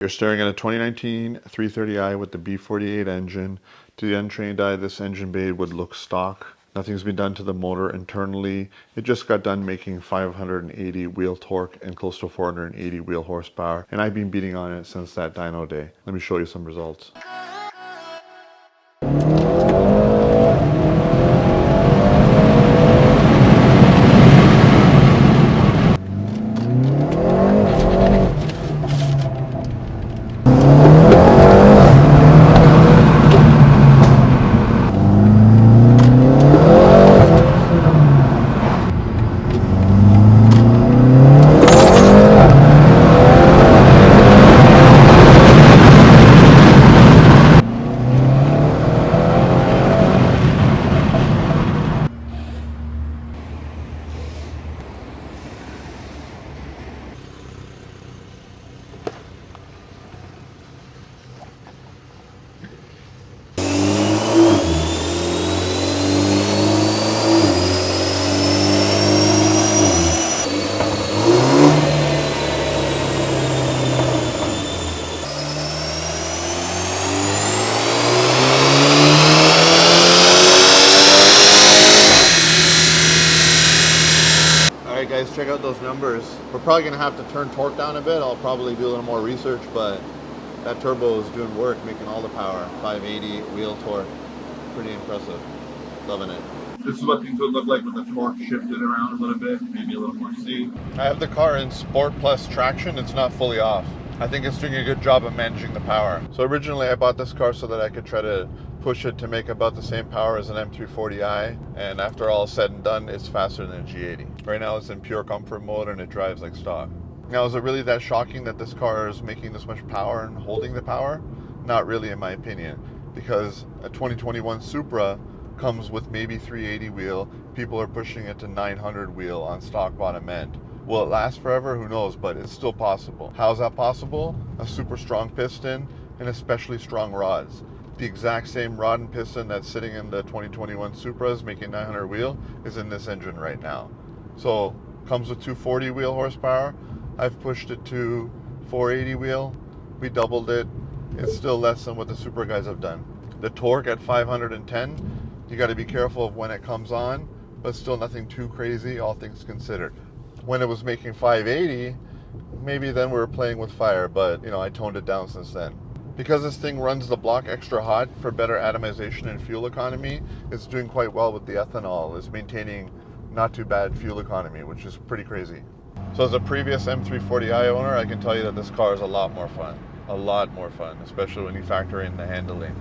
You're staring at a 2019 330i with the B48 engine. To the untrained eye, this engine bay would look stock. Nothing's been done to the motor internally. It just got done making 580 wheel torque and close to 480 wheel horsepower, and I've been beating on it since that dyno day. Let me show you some results. Alright guys, check out those numbers. We're probably going to have to turn torque down a bit. I'll probably do a little more research, but that turbo is doing work, making all the power. 580 wheel torque. Pretty impressive. Loving it. This is what things would look like with the torque shifted around a little bit, maybe a little more seat. I have the car in Sport Plus traction. It's not fully off. I think it's doing a good job of managing the power. So originally I bought this car so that I could try to push it to make about the same power as an M340i, and after all is said and done, it's faster than a G80. Right now it's in pure comfort mode and it drives like stock. Now, is it really that shocking that this car is making this much power and holding the power? Not really, in my opinion, because a 2021 Supra comes with maybe 380 wheel. People are pushing it to 900 wheel on stock bottom end. Will it last forever? Who knows, but it's still possible. How is that possible? A super strong piston and especially strong rods. The exact same rod and piston that's sitting in the 2021 Supras making 900 wheel is in this engine right now. So comes with 240 wheel horsepower. I've pushed it to 480 wheel. We doubled it. It's still less than what the Supra guys have done. The torque at 510, you got to be careful of when it comes on, but still nothing too crazy, all things considered. When it was making 580, maybe then we were playing with fire, but you know, I toned it down since then. Because this thing runs the block extra hot for better atomization and fuel economy, it's doing quite well with the ethanol. It's maintaining not too bad fuel economy, which is pretty crazy. So as a previous M340i owner, I can tell you that this car is a lot more fun. A lot more fun, especially when you factor in the handling.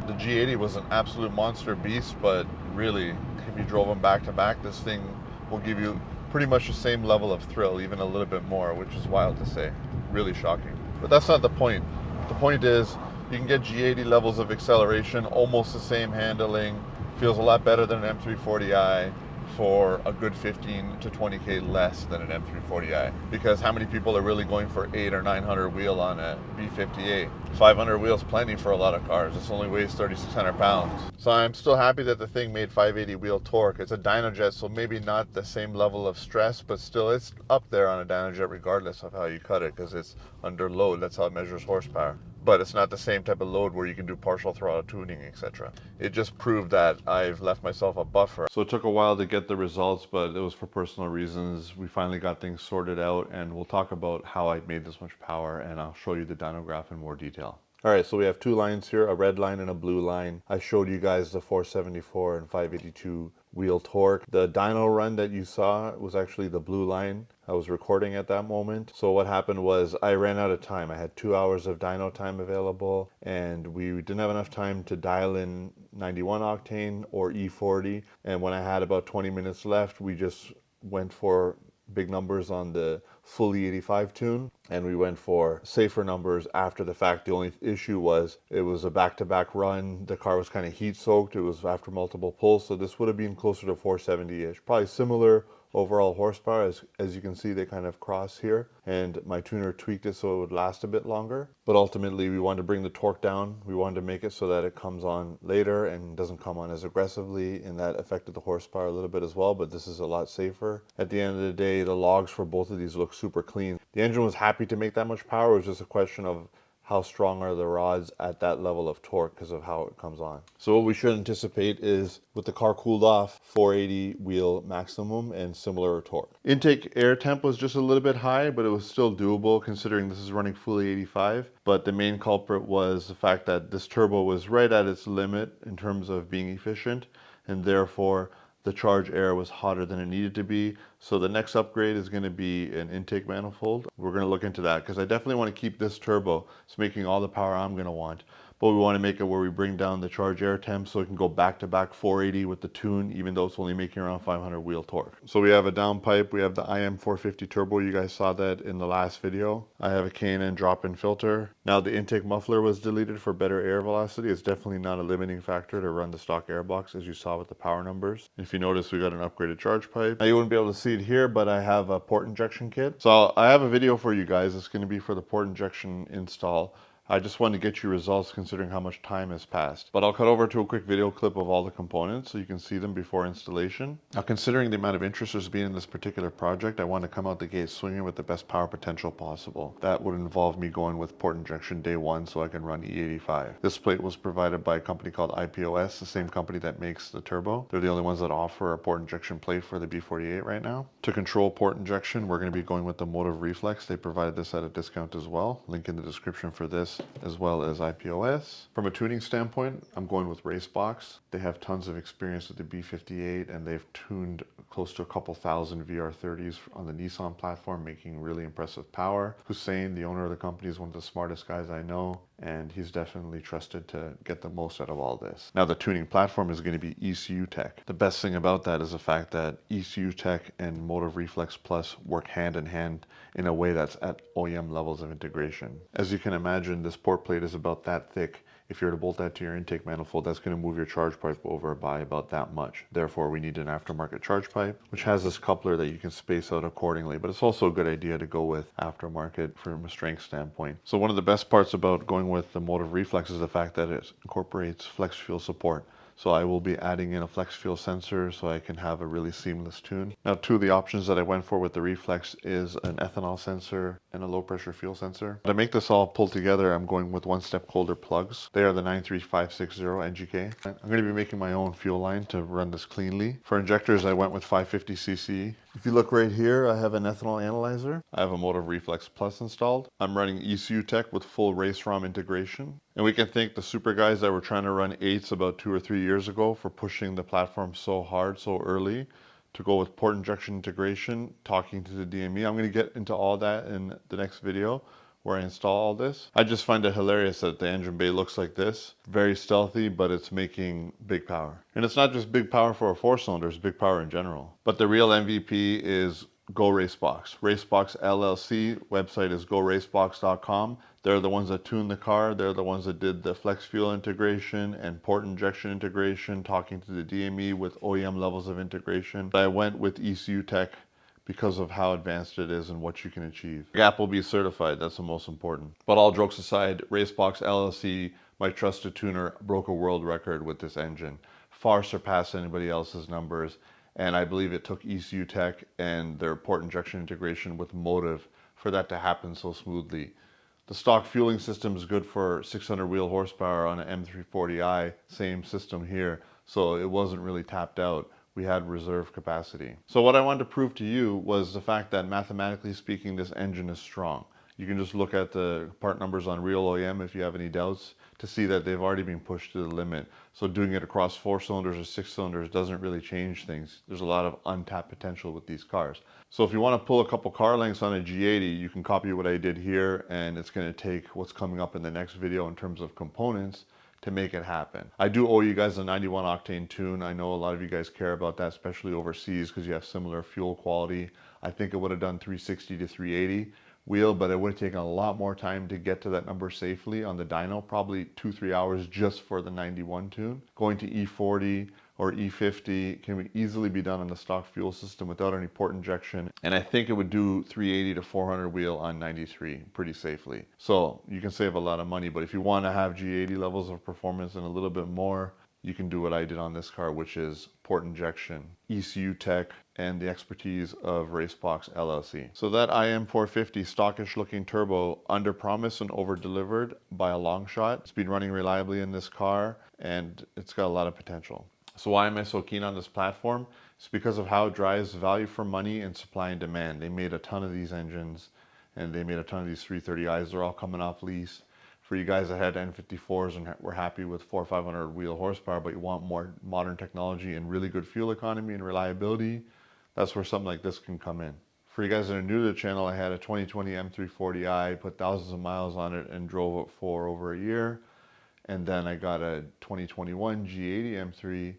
The G80 was an absolute monster beast, but really, if you drove them back to back, this thing will give you pretty much the same level of thrill, even a little bit more, which is wild to say. Really shocking. But that's not the point. The point is, you can get G80 levels of acceleration, almost the same handling, feels a lot better than an M340i for a good 15 to 20K less than an M340i. Because how many people are really going for 800 or 900 wheel on a B48? 500 wheels plenty for a lot of cars. This only weighs 3,600 pounds. So I'm still happy that the thing made 580 wheel torque. It's a dynojet, so maybe not the same level of stress, but still it's up there on a dynojet regardless of how you cut it, because it's under load. That's how it measures horsepower. But it's not the same type of load where you can do partial throttle tuning, etc. It just proved that I've left myself a buffer. So it took a while to get the results, but it was for personal reasons. We finally got things sorted out, and we'll talk about how I made this much power, and I'll show you the dyno graph in more detail. All right, so we have two lines here, a red line and a blue line. I showed you guys the 474 and 582 wheel torque. The dyno run that you saw was actually the blue line. I was recording at that moment. So what happened was I ran out of time. I had 2 hours of dyno time available, and we didn't have enough time to dial in 91 octane or E40. And when I had about 20 minutes left, we just went for big numbers on the fully 85 tune, and we went for safer numbers after the fact. The only issue was it was a back-to-back run. The car was kind of heat soaked. It was after multiple pulls, so this would have been closer to 470-ish. Probably similar overall horsepower. As you can see, they kind of cross here, and my tuner tweaked it so it would last a bit longer. But ultimately, we wanted to bring the torque down. We wanted to make it so that it comes on later and doesn't come on as aggressively, and that affected the horsepower a little bit as well, but this is a lot safer. At the end of the day, the logs for both of these look super clean. The engine was happy to make that much power. It was just a question of how strong are the rods at that level of torque because of how it comes on. So what we should anticipate is, with the car cooled off, 480 wheel maximum and similar torque. Intake air temp was just a little bit high, but it was still doable considering this is running fully 85. But the main culprit was the fact that this turbo was right at its limit in terms of being efficient, and therefore the charge air was hotter than it needed to be. So the next upgrade is going to be an intake manifold. We're going to look into that because I definitely want to keep this turbo. It's making all the power I'm going to want. But we want to make it where we bring down the charge air temp so it can go back to back 480 with the tune, even though it's only making around 500 wheel torque. So we have a downpipe, we have the IM450 turbo, you guys saw that in the last video. I have a K&N drop-in filter. Now the intake muffler was deleted for better air velocity. It's definitely not a limiting factor to run the stock airbox, as you saw with the power numbers. If you notice, we got an upgraded charge pipe. Now you wouldn't be able to see it here, but I have a port injection kit. So I have a video for you guys. It's going to be for the port injection install. I just wanted to get you results considering how much time has passed. But I'll cut over to a quick video clip of all the components so you can see them before installation. Now, considering the amount of interest there's been in this particular project, I want to come out the gate swinging with the best power potential possible. That would involve me going with port injection day one so I can run E85. This plate was provided by a company called IPOS, the same company that makes the turbo. They're the only ones that offer a port injection plate for the B48 right now. To control port injection, we're going to be going with the Motiv Reflex. They provided this at a discount as well. Link in the description for this, as well as IPOS. From a tuning standpoint, I'm going with Racebox. They have tons of experience with the B58 and they've tuned close to a couple thousand VR30s on the Nissan platform, making really impressive power. Hussein, the owner of the company, is one of the smartest guys I know, and he's definitely trusted to get the most out of all this. Now the tuning platform is going to be ECU Tech. The best thing about that is the fact that ECU Tech and Motiv Reflex Plus work hand in hand in a way that's at OEM levels of integration. As you can imagine, this port plate is about that thick. If you were to bolt that to your intake manifold, that's going to move your charge pipe over by about that much. Therefore, we need an aftermarket charge pipe, which has this coupler that you can space out accordingly. But it's also a good idea to go with aftermarket from a strength standpoint. So one of the best parts about going with the Motiv Reflex is the fact that it incorporates flex fuel support. So I will be adding in a flex fuel sensor so I can have a really seamless tune. Now, two of the options that I went for with the Reflex is an ethanol sensor and a low pressure fuel sensor. To make this all pull together, I'm going with one step colder plugs. They are the 93560 NGK. I'm going to be making my own fuel line to run this cleanly. For injectors, I went with 550cc. If you look right here, I have an ethanol analyzer. I have a Motiv Reflex Plus installed. I'm running ECU Tech with full race ROM integration. And we can thank the Supra guys that were trying to run 8s about 2 or 3 years ago for pushing the platform so hard, so early, to go with port injection integration, talking to the DME. I'm going to get into all that in the next video where I install all this. I just find it hilarious that the engine bay looks like this. Very stealthy, but it's making big power. And it's not just big power for a 4-cylinder, it's big power in general. But the real MVP is Go Racebox. Racebox LLC website is goracebox.com. They're the ones that tuned the car. They're the ones that did the flex fuel integration and port injection integration, talking to the DME with OEM levels of integration. I went with ECU Tech because of how advanced it is and what you can achieve. Gap will be certified, that's the most important. But all jokes aside, Racebox LLC, my trusted tuner, broke a world record with this engine. Far surpassed anybody else's numbers. And I believe it took ECU Tech and their port injection integration with Motiv for that to happen so smoothly. The stock fueling system is good for 600 wheel horsepower on an M340i, same system here, so it wasn't really tapped out. We had reserve capacity. So what I wanted to prove to you was the fact that mathematically speaking, this engine is strong. You can just look at the part numbers on Real OEM if you have any doubts to see that they've already been pushed to the limit. So doing it across 4 cylinders or 6 cylinders doesn't really change things. There's a lot of untapped potential with these cars. So if you want to pull a couple car lengths on a G80, you can copy what I did here, and it's going to take what's coming up in the next video in terms of components to make it happen. I do owe you guys a 91 octane tune. I know a lot of you guys care about that, especially overseas because you have similar fuel quality. I think it would have done 360 to 380 wheel, but it would have taken a lot more time to get to that number safely on the dyno, probably 2-3 hours just for the 91 tune. Going to E40 or E50 can easily be done on the stock fuel system without any port injection, and I think it would do 380 to 400 wheel on 93 pretty safely. So you can save a lot of money, but if you want to have G80 levels of performance and a little bit more, you can do what I did on this car, which is port injection, ECU tech, and the expertise of Racebox LLC. So that IM450 stockish looking turbo under promised and over delivered by a long shot. It's been running reliably in this car and it's got a lot of potential. So why am I so keen on this platform? It's because of how it drives value for money and supply and demand. They made a ton of these engines and they made a ton of these 330i's. They're all coming off lease. For you guys that had N54s and were happy with 400 or 500 wheel horsepower, but you want more modern technology and really good fuel economy and reliability, that's where something like this can come in. For you guys that are new to the channel, I had a 2020 M340i, put thousands of miles on it and drove it for over a year. And then I got a 2021 G80 M3,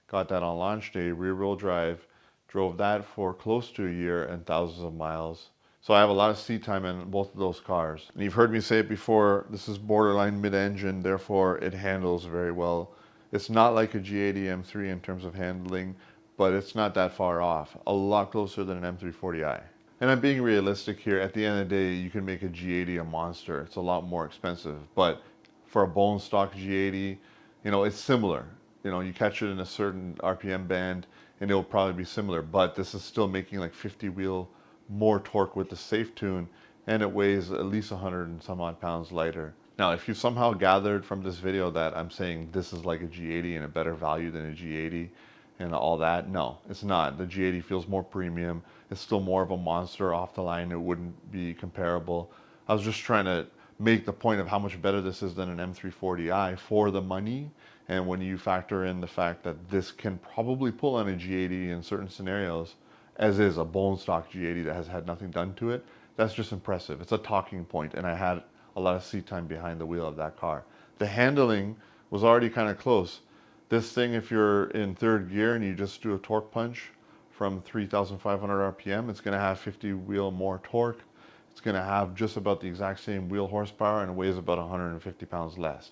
got that on launch day, rear wheel drive, drove that for close to a year and thousands of miles. So I have a lot of seat time in both of those cars. And you've heard me say it before, this is borderline mid-engine, therefore it handles very well. It's not like a G80 M3 in terms of handling, but it's not that far off. A lot closer than an M340i. And I'm being realistic here. At the end of the day, you can make a G80 a monster. It's a lot more expensive. But for a bone stock G80, you know, it's similar. You know, you catch it in a certain RPM band and it'll probably be similar. But this is still making like 50 wheel more torque with the safe tune, and it weighs at least 100 and some odd pounds lighter. Now, if you somehow gathered from this video that I'm saying this is like a G80 and a better value than a G80 and all that, no, it's not. The G80 feels more premium. It's still more of a monster off the line. It wouldn't be comparable. I was just trying to make the point of how much better this is than an M340i for the money. And when you factor in the fact that this can probably pull on a G80 in certain scenarios, as is a bone stock G80 that has had nothing done to it, that's just impressive. It's a talking point, and I had a lot of seat time behind the wheel of that car. The handling was already kind of close. This thing, if you're in third gear and you just do a torque punch from 3,500 RPM, it's gonna have 50 wheel more torque. It's gonna have just about the exact same wheel horsepower and weighs about 150 pounds less.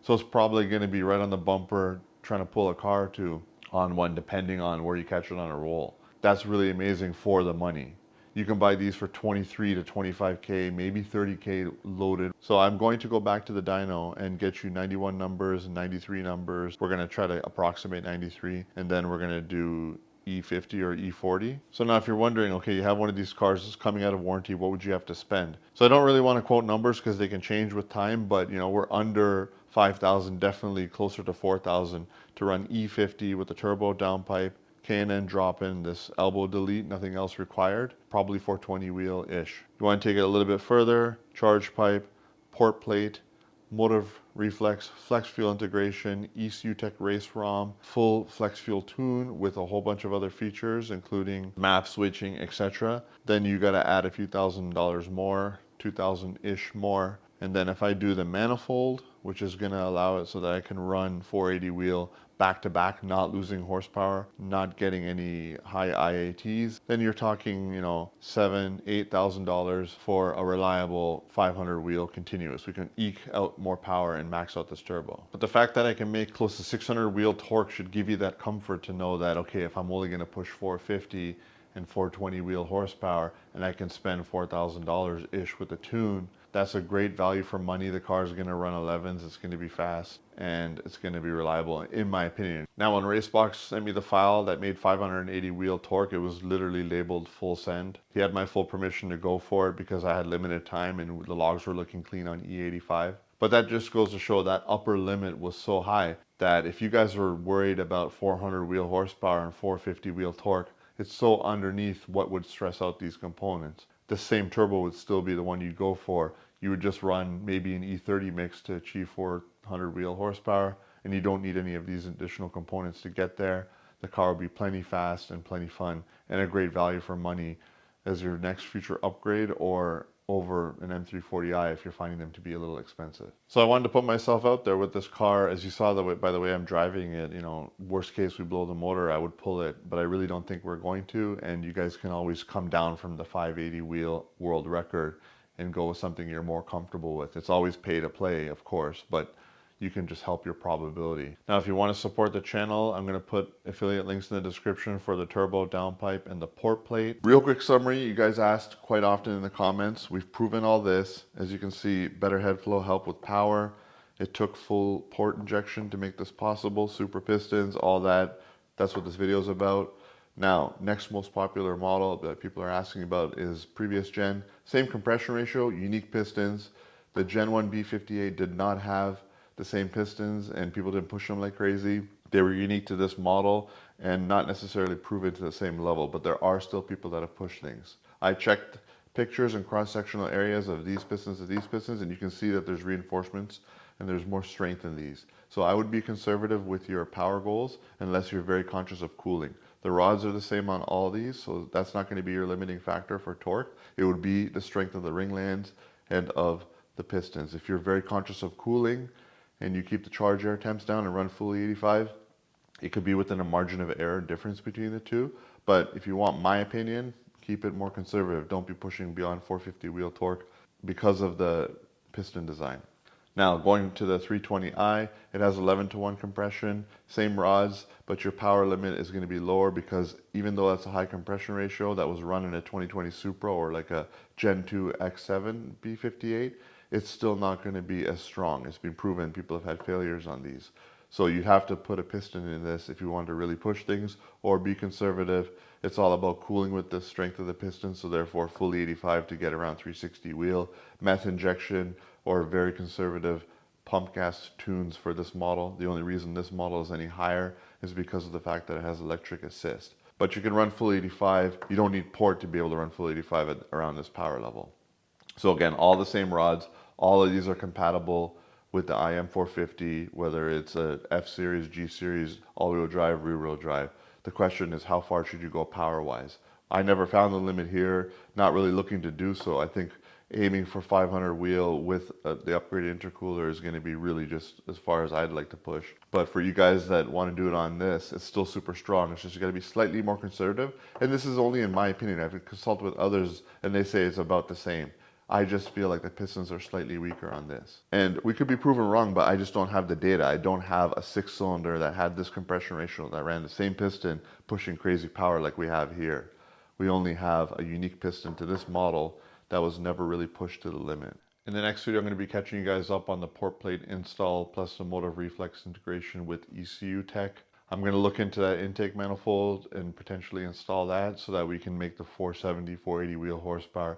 So it's probably gonna be right on the bumper trying to pull a car or two on one, depending on where you catch it on a roll. That's really amazing for the money. You can buy these for 23 to 25K, maybe 30K loaded. So I'm going to go back to the dyno and get you 91 numbers and 93 numbers. We're gonna try to approximate 93, and then we're gonna do E50 or E40. So now if you're wondering, okay, you have one of these cars that's coming out of warranty, what would you have to spend? So I don't really want to quote numbers because they can change with time, but you know, we're under 5,000, definitely closer to 4,000 to run E50 with the turbo downpipe, K&N drop-in, this elbow delete, nothing else required, probably 420 wheel-ish. You want to take it a little bit further, charge pipe, port plate, Motiv Reflex, flex fuel integration, ECU Tech race ROM, full flex fuel tune with a whole bunch of other features, including map switching, etc. Then you got to add a few $1,000s more, 2,000-ish more. And then if I do the manifold, which is going to allow it so that I can run 480 wheel back to back, not losing horsepower, not getting any high IATs, then you're talking, you know, $7,000-8,000 for a reliable 500 wheel continuous. We can eke out more power and max out this turbo. But the fact that I can make close to 600 wheel torque should give you that comfort to know that, okay, if I'm only going to push 450 and 420 wheel horsepower and I can spend $4,000-ish with the tune, that's a great value for money. The car is going to run 11s, it's going to be fast, and it's going to be reliable, in my opinion. Now, when Racebox sent me the file that made 580 wheel torque, it was literally labeled full send. He had my full permission to go for it because I had limited time and the logs were looking clean on E85. But that just goes to show that upper limit was so high that if you guys were worried about 400 wheel horsepower and 450 wheel torque, it's so underneath what would stress out these components. The same turbo would still be the one you'd go for. You would just run maybe an E30 mix to achieve 400 wheel horsepower, and you don't need any of these additional components to get there. The car will be plenty fast and plenty fun and a great value for money as your next future upgrade or over an M340i if you're finding them to be a little expensive. So I wanted to put myself out there with this car. As you saw, by the way I'm driving it, you know, worst case we blow the motor, I would pull it, but I really don't think we're going to. And you guys can always come down from the 580 wheel world record and go with something you're more comfortable with. It's always pay to play, of course, but you can just help your probability. Now, if you want to support the channel, I'm going to put affiliate links in the description for the turbo downpipe and the port plate. Real quick summary, you guys asked quite often in the comments. We've proven all this. As you can see, better head flow help with power, It took full port injection to make this possible, Supra pistons, all that. That's what this video is about. Now, next most popular model that people are asking about is previous gen. Same compression ratio, unique pistons. The Gen 1 B48 did not have the same pistons and people didn't push them like crazy. They were unique to this model and not necessarily proven to the same level, but there are still people that have pushed things. I checked pictures and cross-sectional areas of these pistons to these pistons, and you can see that there's reinforcements and there's more strength in these. So I would be conservative with your power goals unless you're very conscious of cooling. The rods are the same on all these, so that's not going to be your limiting factor for torque. It would be the strength of the ringlands and of the pistons. If you're very conscious of cooling and you keep the charge air temps down and run fully 85, it could be within a margin of error difference between the two. But if you want my opinion, keep it more conservative. Don't be pushing beyond 450 wheel torque because of the piston design. Now, going to the 320i, it has 11:1 compression, same rods, but your power limit is going to be lower because even though that's a high compression ratio that was run in a 2020 Supra or like a Gen 2 X7 B58, it's still not going to be as strong. It's been proven. People have had failures on these. So you have to put a piston in this if you want to really push things or be conservative. It's all about cooling with the strength of the piston, so therefore fully 85 to get around 360 wheel, meth injection, or very conservative pump gas tunes for this model. The only reason this model is any higher is because of the fact that it has electric assist. But you can run full 85. You don't need port to be able to run full 85 at around this power level. So again, all the same rods. All of these are compatible with the IM450, whether it's a F series, G series, all-wheel drive, rear-wheel drive. The question is, how far should you go power-wise? I never found the limit here, not really looking to do so. I think aiming for 500 wheel with the upgraded intercooler is going to be really just as far as I'd like to push. But for you guys that want to do it on this, it's still super strong. It's just you got to be slightly more conservative. And this is only in my opinion. I've consulted with others and they say it's about the same. I just feel like the pistons are slightly weaker on this. And we could be proven wrong, but I just don't have the data. I don't have a 6-cylinder that had this compression ratio that ran the same piston pushing crazy power like we have here. We only have a unique piston to this model that was never really pushed to the limit. In the next video, I'm going to be catching you guys up on the port plate install plus the Motiv Reflex integration with ECU tech. I'm going to look into that intake manifold and potentially install that so that we can make the 470, 480 wheel horsepower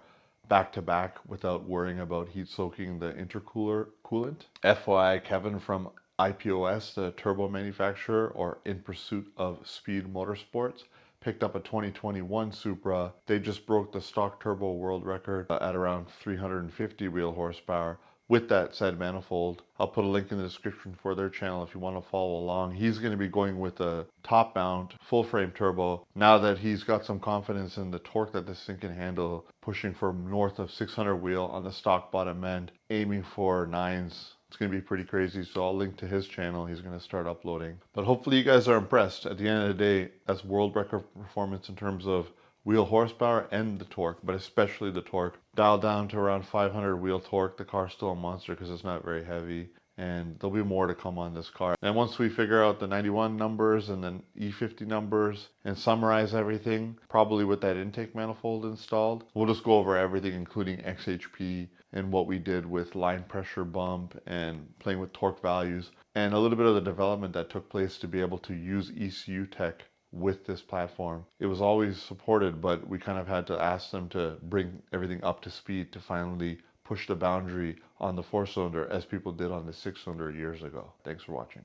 back to back without worrying about heat soaking the intercooler coolant. FYI, Kevin from IPOS, the turbo manufacturer, or In Pursuit of Speed Motorsports, picked up a 2021 Supra. They just broke the stock turbo world record at around 350 wheel horsepower with that said manifold. I'll put a link in the description for their channel if you want to follow along. He's going to be going with a top mount full frame turbo now that he's got some confidence in the torque that this thing can handle, pushing for north of 600 wheel on the stock bottom end, aiming for 9s. It's going to be pretty crazy, so I'll link to his channel. He's going to start uploading. But hopefully you guys are impressed. At the end of the day, that's world record performance in terms of wheel horsepower and the torque, but especially the torque. Dialed down to around 500 wheel torque. The car's still a monster because it's not very heavy, and there'll be more to come on this car. And once we figure out the 91 numbers and then E50 numbers and summarize everything, probably with that intake manifold installed, we'll just go over everything, including XHP and what we did with line pressure bump and playing with torque values and a little bit of the development that took place to be able to use ECU tech with this platform. It was always supported, but we kind of had to ask them to bring everything up to speed to finally push the boundary on the 4-cylinder as people did on the 6-cylinder years ago. Thanks for watching.